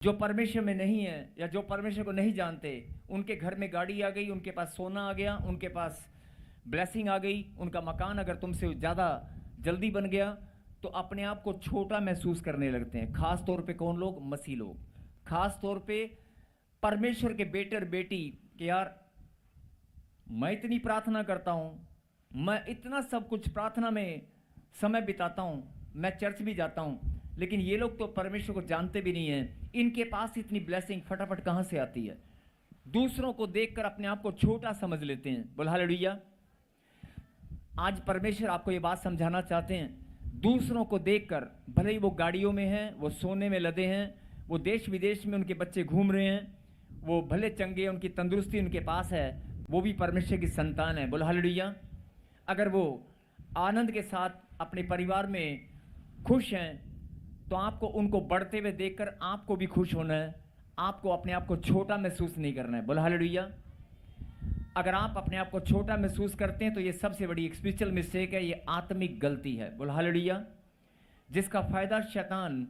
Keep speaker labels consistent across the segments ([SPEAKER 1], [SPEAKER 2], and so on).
[SPEAKER 1] जो परमेश्वर में नहीं है या जो परमेश्वर को नहीं जानते, उनके घर में गाड़ी आ गई, उनके पास सोना आ गया, उनके पास ब्लेसिंग आ गई, उनका मकान अगर तुमसे ज़्यादा जल्दी बन गया तो अपने आप को छोटा महसूस करने लगते हैं। खास तौर पे कौन लोग? मसीह लोग। खास तौर पे परमेश्वर के बेटे और बेटी कि यार मैं इतनी प्रार्थना करता हूँ, मैं इतना सब कुछ प्रार्थना में समय बिताता हूँ, मैं चर्च भी जाता हूँ, लेकिन ये लोग तो परमेश्वर को जानते भी नहीं हैं। इनके पास इतनी ब्लेसिंग फटाफट कहाँ से आती है? दूसरों को देखकर अपने आप को छोटा समझ लेते हैं। बोल हालेलुया। आज परमेश्वर आपको ये बात समझाना चाहते हैं। दूसरों को देखकर, भले ही वो गाड़ियों में हैं, वो सोने में लदे हैं, वो देश विदेश में उनके बच्चे घूम रहे हैं, वो भले चंगे, उनकी तंदुरुस्ती उनके पास है, वो भी परमेश्वर की संतान है। बोल हालेलुया। अगर वो आनंद के साथ अपने परिवार में खुश हैं तो आपको उनको बढ़ते हुए देखकर आपको भी खुश होना है। आपको अपने आप को छोटा महसूस नहीं करना है। बोल हालेलुया। अगर आप अपने आप को छोटा महसूस करते हैं तो ये सबसे बड़ी एक स्पिरिचुअल मिस्टेक है, ये आत्मिक गलती है। बोल हालेलुया। जिसका फायदा शैतान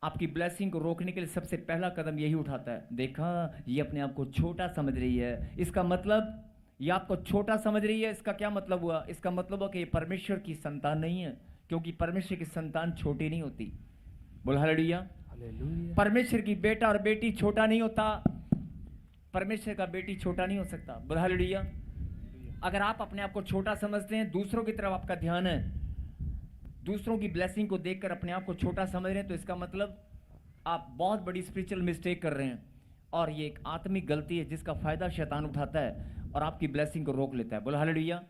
[SPEAKER 1] आपकी ब्लेसिंग को रोकने के लिए सबसे पहला कदम यही उठाता है। देखा, ये अपने आप को छोटा समझ रही है, इसका मतलब ये आपको छोटा समझ रही है। इसका क्या मतलब हुआ? इसका मतलब हुआ कि ये परमेश्वर की संतान नहीं है, क्योंकि परमेश्वर की संतान छोटी नहीं होती। बोल हालेलुया। परमेश्वर की बेटा और बेटी छोटा नहीं होता, परमेश्वर का बेटी छोटा नहीं हो सकता। बोल हालेलुया। अगर आप अपने आप को छोटा समझते हैं, दूसरों की तरफ आपका ध्यान है, दूसरों की ब्लेसिंग को देखकर अपने आप को छोटा समझ रहे हैं, तो इसका मतलब आप बहुत बड़ी स्पिरिचुअल मिस्टेक कर रहे हैं। और ये एक आत्मिक गलती है जिसका फायदा शैतान उठाता है और आपकी ब्लेसिंग को रोक लेता है। बोल हालेलुया।